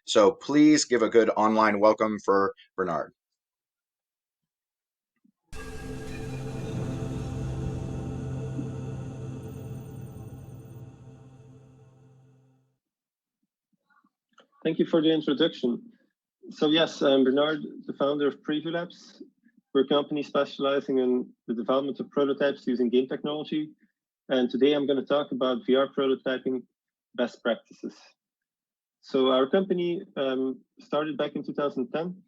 So please give a good online welcome for Bernard. Thank you for the introduction. So yes, I'm Bernard, the founder of PreviewLabs. We're a company specializing in the development of prototypes using game technology. And today I'm going to talk about VR prototyping best practices. So our company started back in 2010.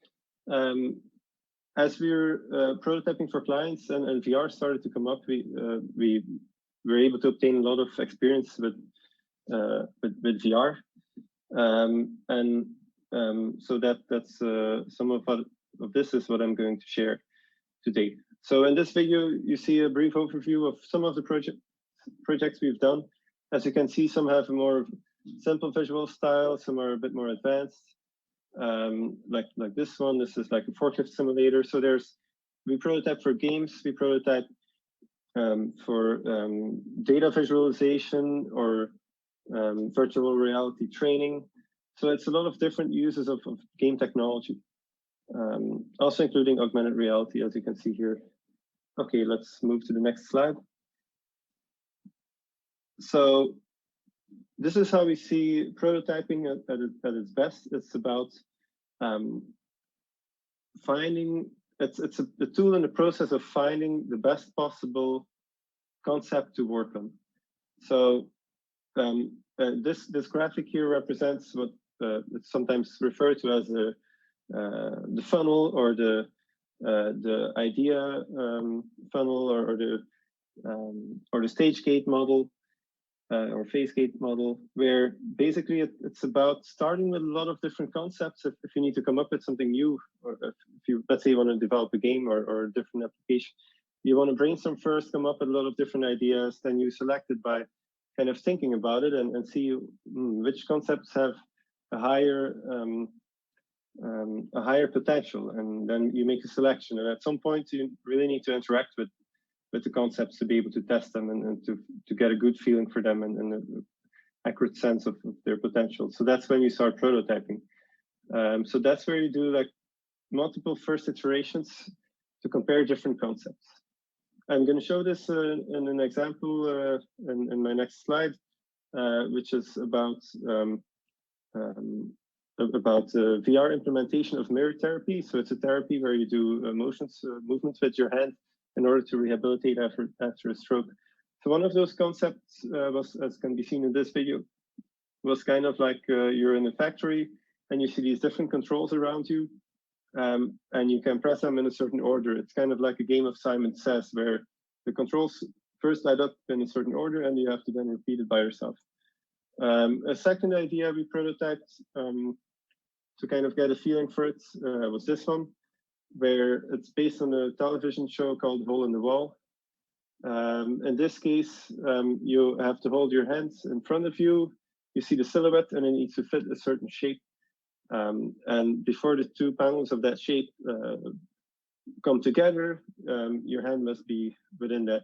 As we were prototyping for clients and VR started to come up, we were able to obtain a lot of experience with VR. So that's some of this is what I'm going to share today. So in this video, you see a brief overview of some of the projects we've done. As you can see, some have a more simple visual style, some are a bit more advanced. Like this one, this is like a forklift simulator. So we prototype for games, we prototype for data visualization or virtual reality training. So it's a lot of different uses of game technology, also including augmented reality, as you can see here. Okay, let's move to the next slide. So this is how we see prototyping at its best. It's about it's a tool in the process of finding the best possible concept to work on. So this graphic here represents what it's sometimes referred to as the funnel or the idea funnel or the stage gate model or phase gate model, where basically it's about starting with a lot of different concepts. If you need to come up with something new, or if you, let's say you want to develop a game or a different application, you want to brainstorm first, come up with a lot of different ideas, then you select it by kind of thinking about it and see which concepts have a higher potential, and then you make a selection. And at some point, you really need to interact with the concepts to be able to test them and to get a good feeling for them and an accurate sense of their potential. So that's when you start prototyping. So that's where you do like multiple first iterations to compare different concepts. I'm going to show this in an example in my next slide, which is about VR implementation of mirror therapy. So it's a therapy where you do movements with your hand in order to rehabilitate after a stroke. So one of those concepts was, as can be seen in this video, was kind of like you're in a factory and you see these different controls around you, and you can press them in a certain order. It's kind of like a game of Simon Says, where the controls first light up in a certain order and you have to then repeat it by yourself. A second idea we prototyped to kind of get a feeling for it was this one, where it's based on a television show called Hole in the Wall. In this case, you have to hold your hands in front of you. You see the silhouette and it needs to fit a certain shape. And before the two panels of that shape come together, your hand must be within that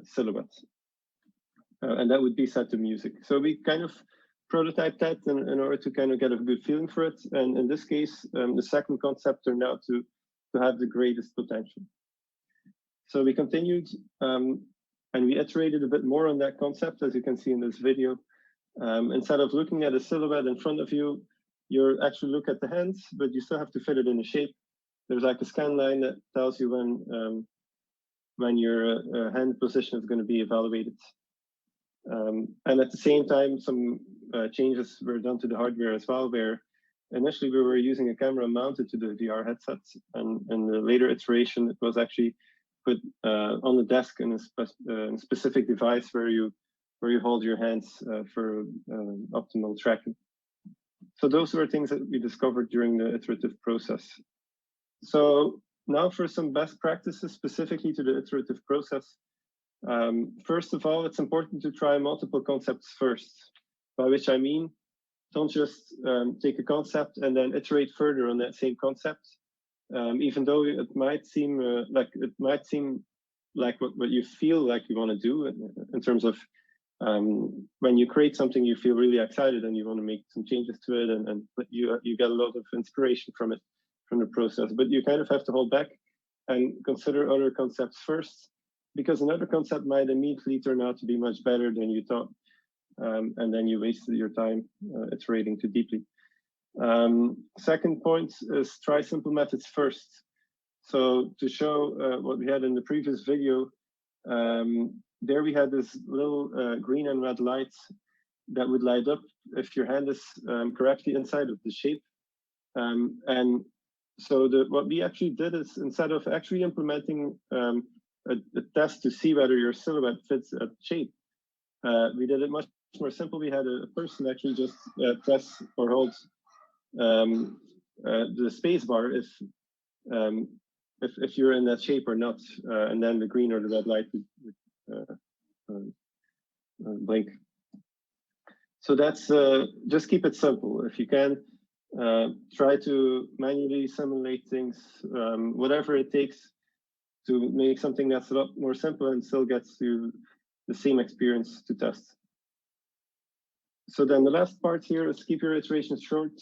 silhouette. And that would be set to music. So we kind of prototyped that in order to kind of get a good feeling for it. And in this case, the second concept turned out to have the greatest potential. So we continued and we iterated a bit more on that concept, as you can see in this video. Instead of looking at a silhouette in front of you, you actually look at the hands, but you still have to fit it in a shape. There's like a scan line that tells you when your hand position is going to be evaluated. And at the same time, some changes were done to the hardware as well, where initially we were using a camera mounted to the VR headsets, and in the later iteration, it was actually put on the desk in a specific device where you hold your hands for optimal tracking. So those were things that we discovered during the iterative process. So now for some best practices specifically to the iterative process. First of all, it's important to try multiple concepts first, by which I mean, don't just take a concept and then iterate further on that same concept, even though it might seem like what you feel like you want to do in terms of when you create something, you feel really excited and you want to make some changes to it, and you get a lot of inspiration from it, from the process. But you kind of have to hold back and consider other concepts first, because another concept might immediately turn out to be much better than you thought, and then you wasted your time iterating too deeply. Second point is try simple methods first. So to show what we had in the previous video, there we had this little green and red lights that would light up if your hand is correctly inside of the shape. And so what we actually did is, instead of actually implementing a test to see whether your silhouette fits a shape, we did it much more simple. We had a person actually just press or hold the space bar if you're in that shape or not, and then the green or the red light would blink. So that's just keep it simple. If you can, try to manually simulate things, whatever it takes to make something that's a lot more simple and still gets you the same experience to test. So then the last part here is keep your iterations short.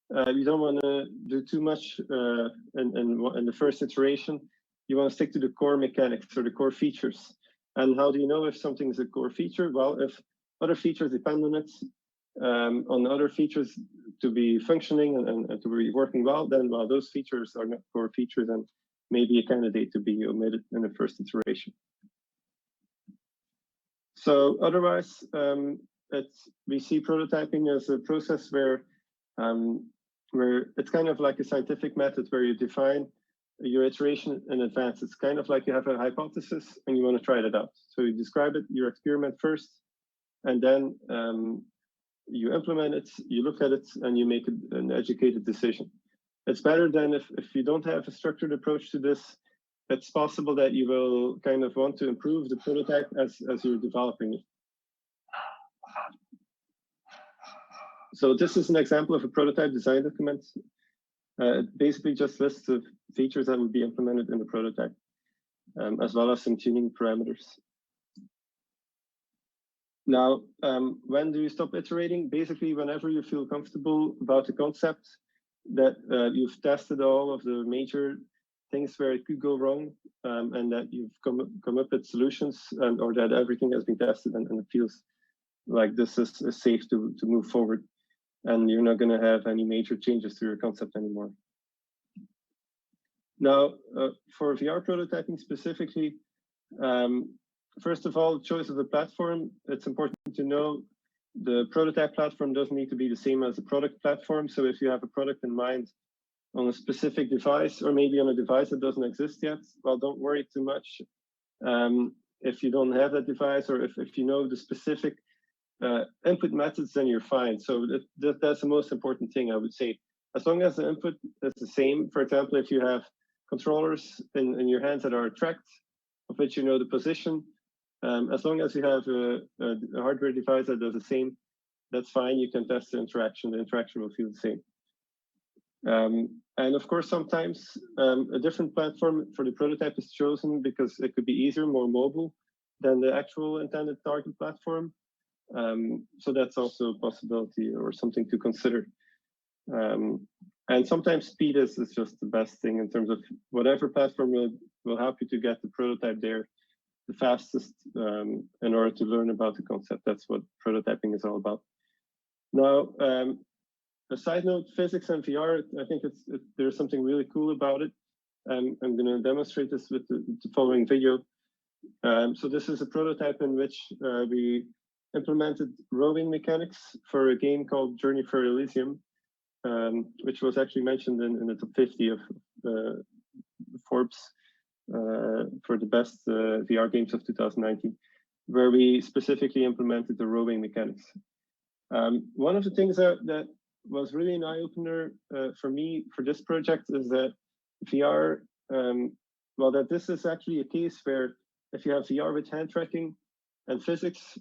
You don't want to do too much in the first iteration. You want to stick to the core mechanics or the core features. And how do you know if something is a core feature? Well, if other features depend on it, on other features to be functioning and to be working well, then well, those features are not core features and maybe a candidate to be omitted in the first iteration. So otherwise, we see prototyping as a process where it's kind of like a scientific method where you define your iteration in advance. It's kind of like you have a hypothesis and you want to try it out. So you describe it, you experiment first, and then you implement it, you look at it, and you make an educated decision. It's better than if you don't have a structured approach to this. It's possible that you will kind of want to improve the prototype as you're developing it. So this is an example of a prototype design document. It basically just lists the features that would be implemented in the prototype, as well as some tuning parameters. Now, when do you stop iterating? Basically, whenever you feel comfortable about the concept, that you've tested all of the major things where it could go wrong, and that you've come up with solutions, or that everything has been tested and it feels like this is safe to move forward, and you're not going to have any major changes to your concept anymore. Now, for VR prototyping specifically, first of all, choice of the platform. It's important to know the prototype platform doesn't need to be the same as the product platform. So if you have a product in mind on a specific device, or maybe on a device that doesn't exist yet, well, don't worry too much. If you don't have that device, or if you know the specific input methods, then you're fine. So that's the most important thing, I would say. As long as the input is the same, for example, if you have controllers in your hands that are tracked, of which you know the position, as long as you have a hardware device that does the same, that's fine. You can test the interaction. The interaction will feel the same. And of course, sometimes a different platform for the prototype is chosen because it could be easier, more mobile than the actual intended target platform. So that's also a possibility or something to consider. And sometimes speed is just the best thing in terms of whatever platform will help you to get the prototype there the fastest in order to learn about the concept. That's what prototyping is all about. Now, a side note, physics and VR, I think there's something really cool about it. I'm going to demonstrate this with the following video. So this is a prototype in which we implemented rowing mechanics for a game called Journey for Elysium, which was actually mentioned in the top 50 of Forbes for the best VR games of 2019, where we specifically implemented the rowing mechanics. One of the things that was really an eye-opener for me for this project is that VR, well, that this is actually a case where if you have VR with hand tracking and physics,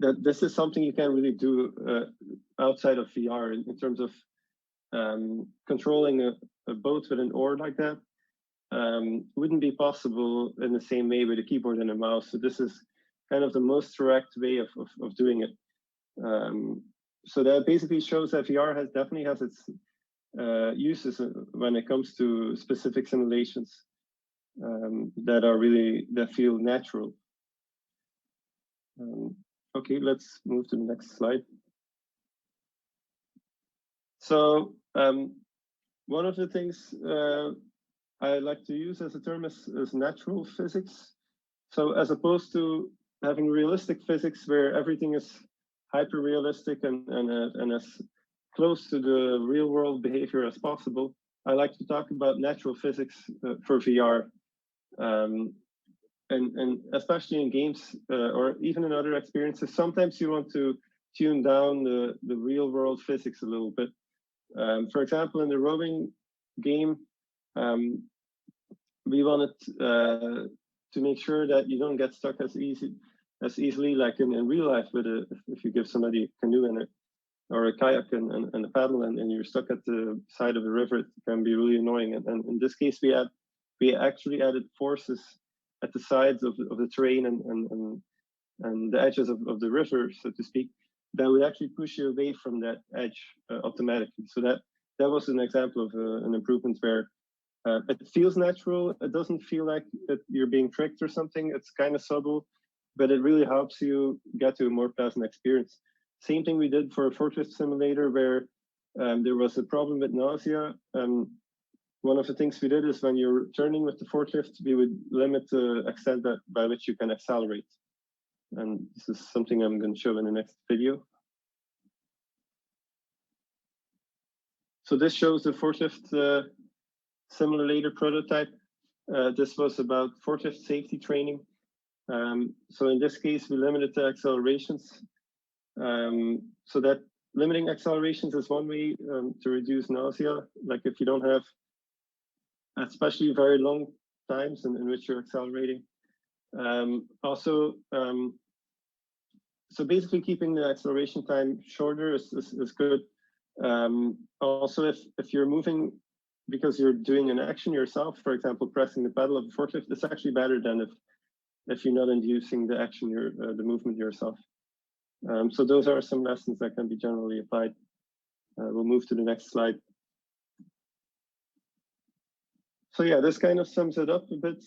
that this is something you can't really do outside of VR in terms of controlling a boat with an oar like that. Wouldn't be possible in the same way with a keyboard and a mouse. So this is kind of the most direct way of doing it. So that basically shows that VR definitely has its uses when it comes to specific simulations that feel natural. Okay, let's move to the next slide. So one of the things I like to use as a term is natural physics. So as opposed to having realistic physics where everything is hyper realistic and as close to the real world behavior as possible, I like to talk about natural physics for VR. And especially in games or even in other experiences, sometimes you want to tune down the real world physics a little bit. For example, in the rowing game, we wanted to make sure that you don't get stuck as easily like in real life with if you give somebody a canoe and or a kayak and a paddle and you're stuck at the side of the river, it can be really annoying. And in this case, we actually added forces at the sides of the terrain and the edges of the river, so to speak, that would actually push you away from that edge automatically. So that was an example of an improvement where it feels natural. It doesn't feel like that you're being tricked or something. It's kind of subtle, but it really helps you get to a more pleasant experience. Same thing we did for a forklift simulator where there was a problem with nausea. One of the things we did is when you're turning with the forklift, we would limit the extent by which you can accelerate. And this is something I'm going to show in the next video. So this shows the forklift simulator prototype. This was about forklift safety training. So in this case, we limited the accelerations. So that limiting accelerations is one way to reduce nausea. Like if you don't have especially very long times in which you're accelerating. So basically keeping the acceleration time shorter is good. Also, if you're moving because you're doing an action yourself, for example, pressing the pedal of the forklift, it's actually better than if you're not inducing the action, the movement yourself. So those are some lessons that can be generally applied. We'll move to the next slide. So yeah, this kind of sums it up a bit.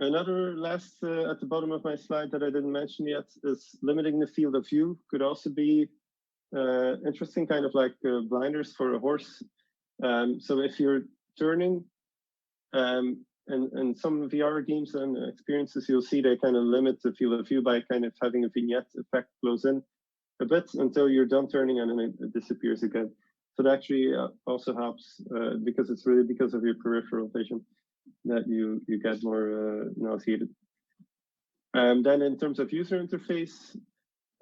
Another last at the bottom of my slide that I didn't mention yet is limiting the field of view could also be interesting, kind of like blinders for a horse. So if you're turning, and some VR games and experiences, you'll see they kind of limit the field of view by kind of having a vignette effect close in a bit until you're done turning and then it disappears again. So that actually also helps because it's really because of your peripheral vision that you get more nauseated. Then in terms of user interface,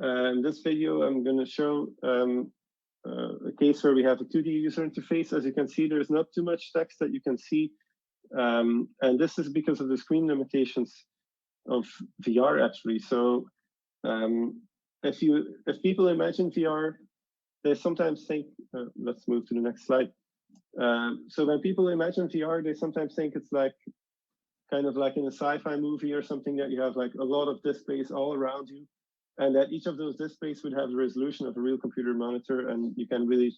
in this video, I'm going to show a case where we have a 2D user interface. As you can see, there's not too much text that you can see. And this is because of the screen limitations of VR, actually. So if people imagine VR, they sometimes think, let's move to the next slide. So when people imagine VR, they sometimes think it's like kind of like in a sci-fi movie or something that you have like a lot of displays all around you, and that each of those displays would have the resolution of a real computer monitor, and you can really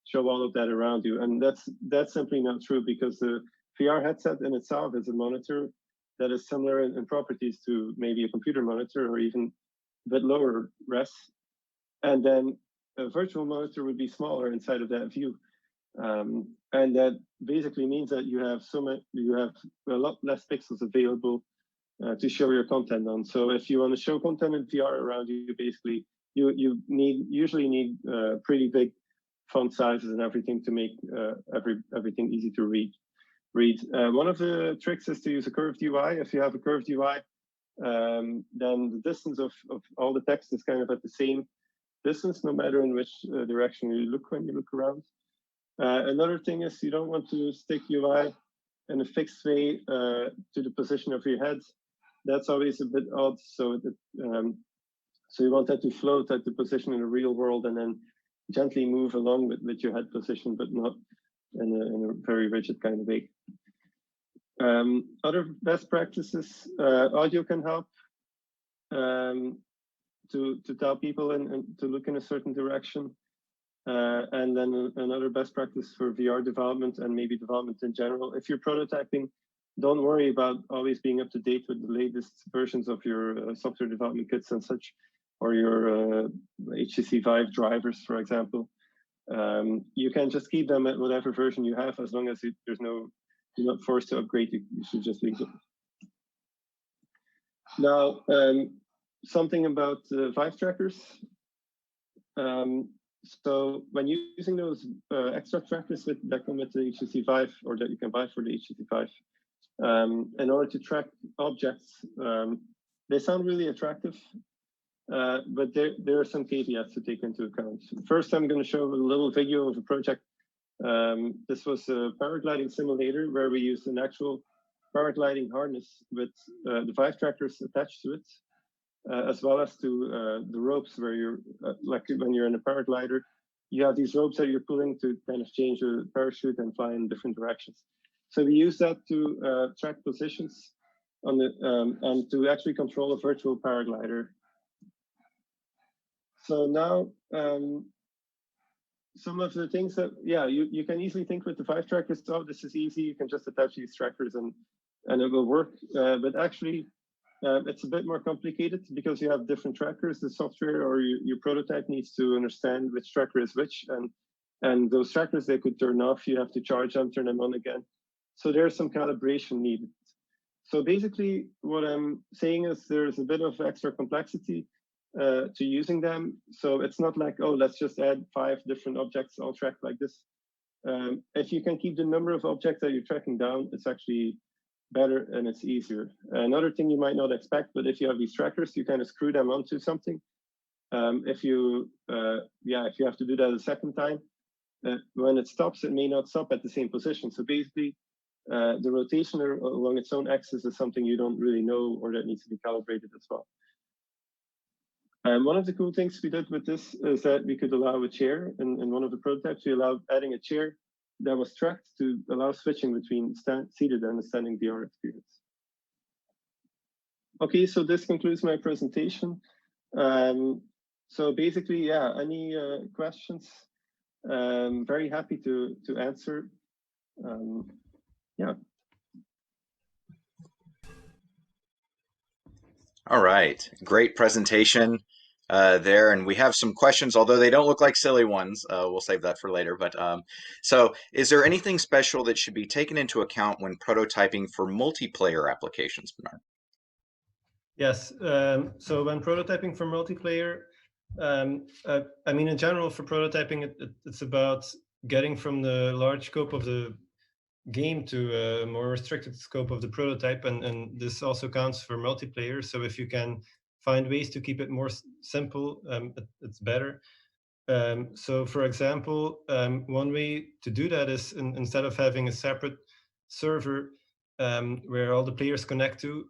show all of that around you. And that's simply not true, because the VR headset in itself is a monitor that is similar in properties to maybe a computer monitor or even a bit lower res. And then a virtual monitor would be smaller inside of that view. And that basically means that you have a lot less pixels available to show your content on. So if you want to show content in VR around you, basically you usually need pretty big font sizes and everything to make everything easy to read. One of the tricks is to use a curved UI. If you have a curved UI, then the distance of all the text is kind of at the same distance, no matter in which direction you look when you look around. Another thing is you don't want to stick UI in a fixed way to the position of your head. That's always a bit odd. So you want that to float at the position in the real world and then gently move along with your head position, but not in a very rigid kind of way. Other best practices, audio can help. to tell people and to look in a certain direction. And then another best practice for VR development and maybe development in general. If you're prototyping, don't worry about always being up to date with the latest versions of your software development kits and such, or your HTC Vive drivers, for example. You can just keep them at whatever version you have, as long as you're not forced to upgrade. You should just leave it. Now, something about Vive trackers. So when using those extra trackers that come with the HTC Vive, or that you can buy for the HTC Vive, in order to track objects, they sound really attractive, but there are some caveats to take into account. First, I'm going to show a little video of a project. This was a paragliding simulator where we used an actual paragliding harness with the Vive trackers attached to it, as well as to the ropes where you're, like when you're in a paraglider, you have these ropes that you're pulling to kind of change your parachute and fly in different directions. So we use that to track positions on the and to actually control a virtual paraglider. So now, some of the things that, yeah, you can easily think with the Vive trackers, oh, this is easy, you can just attach these trackers and it will work. But actually, it's a bit more complicated because you have different trackers. The software or your prototype needs to understand which tracker is which, and those trackers, they could turn off. You have to charge them, turn them on again. So there's some calibration needed. So basically, what I'm saying is there's a bit of extra complexity to using them. So it's not like, oh, let's just add 5 different objects all tracked like this. If you can keep the number of objects that you're tracking down, it's actually better and it's easier. Another thing you might not expect, but if you have these trackers, you kind of screw them onto something. If you have to do that a second time, when it stops, it may not stop at the same position. So basically, the rotation along its own axis is something you don't really know, or that needs to be calibrated as well. One of the cool things we did with this is that we could allow a chair. In one of the prototypes, we allowed adding a chair that was tracked to allow switching between seated and a standing VR experience. Okay, so this concludes my presentation. So basically, yeah, any questions? Very happy to answer. Yeah. All right, great presentation there, and we have some questions, although they don't look like silly ones. We'll save that for later. But so, is there anything special that should be taken into account when prototyping for multiplayer applications, Bernard? Yes. So when prototyping for multiplayer, I mean, in general, for prototyping, it's about getting from the large scope of the game to a more restricted scope of the prototype, and this also counts for multiplayer. So if you can find ways to keep it more simple, it's better. So for example, one way to do that is instead of having a separate server where all the players connect to,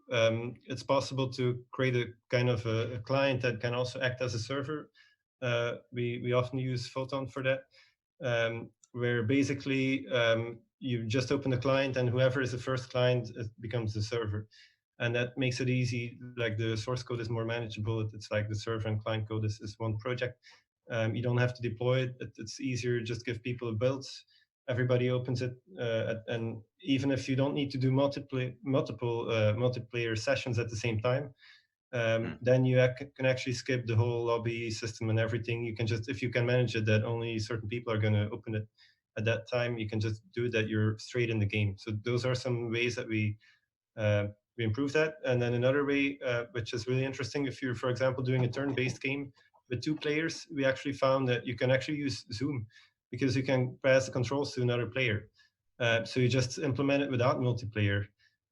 it's possible to create a kind of a client that can also act as a server. We often use Photon for that, where basically you just open the client, and whoever is the first client, it becomes the server. And that makes it easy. Like the source code is more manageable. It's like the server and client code is one project. You don't have to deploy it. It's easier. Just give people a build. Everybody opens it, and even if you don't need to do multiple multiplayer sessions at the same time, then you can actually skip the whole lobby system and everything. You can just, if you can manage it that only certain people are going to open it at that time, you can just do that. You're straight in the game. So those are some ways that we improve that. And then another way, which is really interesting, if you're, for example, doing a turn-based game with 2 players, we actually found that you can actually use Zoom because you can pass the controls to another player. So you just implement it without multiplayer.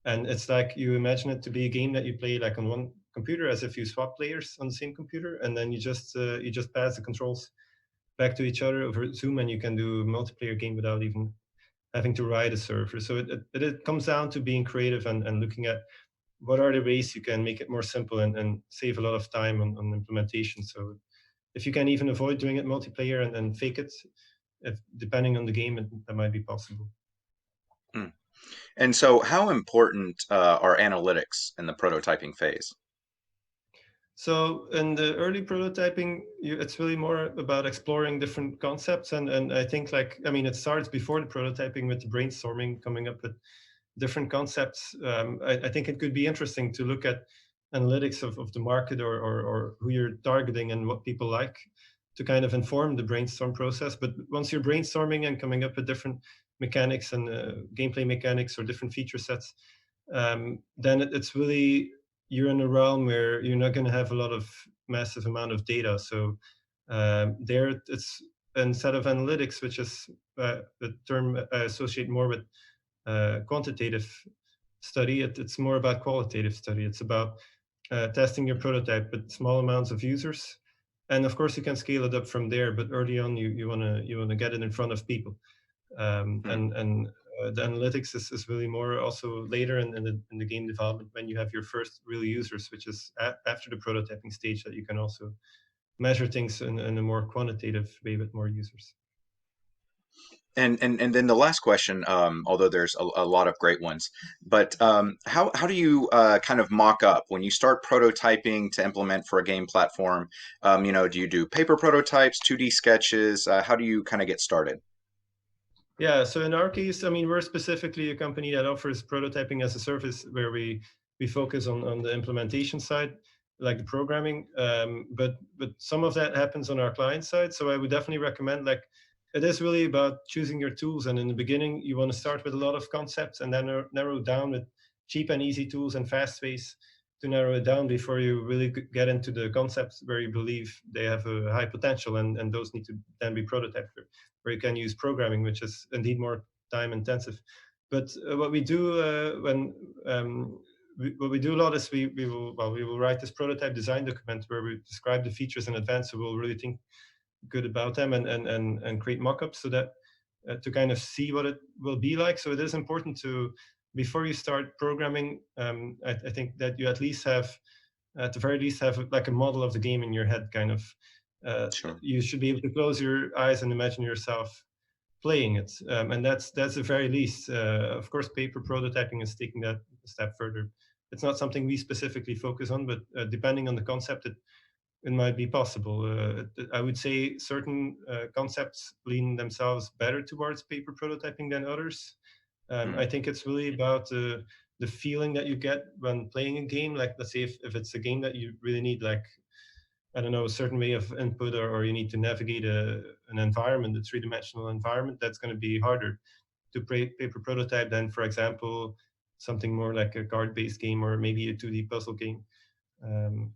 And it's like you imagine it to be a game that you play like on one computer, as if you swap players on the same computer, and then you just pass the controls back to each other over Zoom, and you can do a multiplayer game without even having to write a server. So it comes down to being creative and looking at what are the ways you can make it more simple and save a lot of time on implementation. So if you can even avoid doing it multiplayer and fake it, depending on the game, that might be possible. And so, how important are analytics in the prototyping phase? So in the early prototyping, it's really more about exploring different concepts, and I think it starts before the prototyping with the brainstorming, coming up with different concepts. I think it could be interesting to look at analytics of the market, or who you're targeting and what people like, to kind of inform the brainstorm process. But once you're brainstorming and coming up with different mechanics and gameplay mechanics or different feature sets, then it's really, you're in a realm where you're not going to have a lot of massive amount of data. So there it's, instead of analytics, which is the term I associate more with quantitative study, it's more about qualitative study. It's about testing your prototype with small amounts of users, and of course you can scale it up from there. But early on, you wanna get it in front of people, Hmm. and the analytics is really more also later in the game development, when you have your first real users, which is after the prototyping stage, that you can also measure things in a more quantitative way with more users. And then the last question, although there's a lot of great ones, but how do you kind of mock up when you start prototyping to implement for a game platform? Do you do paper prototypes, 2D sketches? How do you kind of get started? Yeah, so in our case, we're specifically a company that offers prototyping as a service, where we focus on the implementation side, like the programming. But some of that happens on our client side. So I would definitely recommend, like, it is really about choosing your tools. And in the beginning, you want to start with a lot of concepts, and then narrow down with cheap and easy tools and fast ways to narrow it down before you really get into the concepts where you believe they have a high potential, and those need to then be prototyped, where you can use programming, which is indeed more time intensive. But what we do what we do a lot is we will write this prototype design document where we describe the features in advance, so we'll really think good about them, and create mock-ups, so that to kind of see what it will be like. So it is important to, before you start programming, I think that you at least have, at the very least, have like a model of the game in your head, kind of. Sure. You should be able to close your eyes and imagine yourself playing it, and that's the very least. Of course, paper prototyping is taking that a step further. It's not something we specifically focus on, but depending on the concept, it might be possible. I would say certain concepts lean themselves better towards paper prototyping than others. Hmm. I think it's really about the feeling that you get when playing a game. Like, let's say if it's a game that you really need, like, I don't know, a certain way of input, or you need to navigate an environment, a three-dimensional environment, that's going to be harder to paper prototype than, for example, something more like a card-based game, or maybe a 2D puzzle game.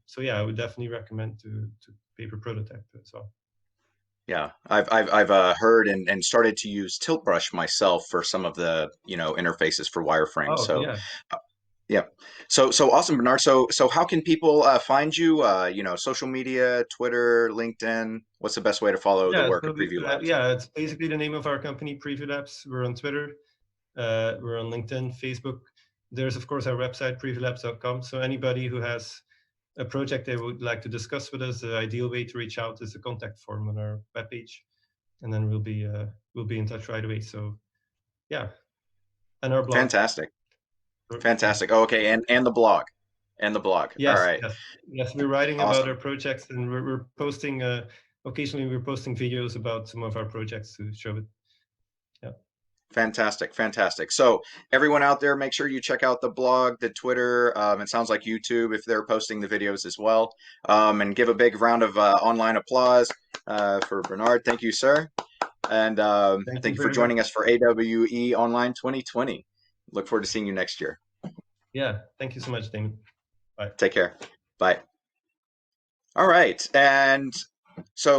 So yeah, I would definitely recommend to paper prototype as well. Yeah, I've heard and started to use Tilt Brush myself for some of the interfaces for wireframes. Oh So yeah, yeah. So awesome, Bernard. So how can people find you? Social media, Twitter, LinkedIn. What's the best way to follow the yeah. work So of Preview Labs? yeah, it's basically the name of our company, PreviewLabs. We're on Twitter, we're on LinkedIn, Facebook. There's of course our website, previewlabs.com. So anybody who has a project they would like to discuss with us, the ideal way to reach out is a contact form on our webpage, and then we'll be in touch right away. So yeah, and our blog. Fantastic. Yeah. Fantastic. Oh, okay, and the blog. And the blog. All Yes, right. yes, yes. We're writing about our Awesome. projects, and we're posting. Occasionally, we're posting videos about some of our projects to show it. Yeah. Fantastic. Fantastic. So everyone out there, make sure you check out the blog, the Twitter. It sounds like YouTube if they're posting the videos as well. And give a big round of online applause for Bernard. Thank you, sir. And Thank thank you you for very much. joining us for AWE Online 2020. Look forward to seeing you next year. Yeah. Thank you so much, Damon. Bye. Take care. Bye. All right. And so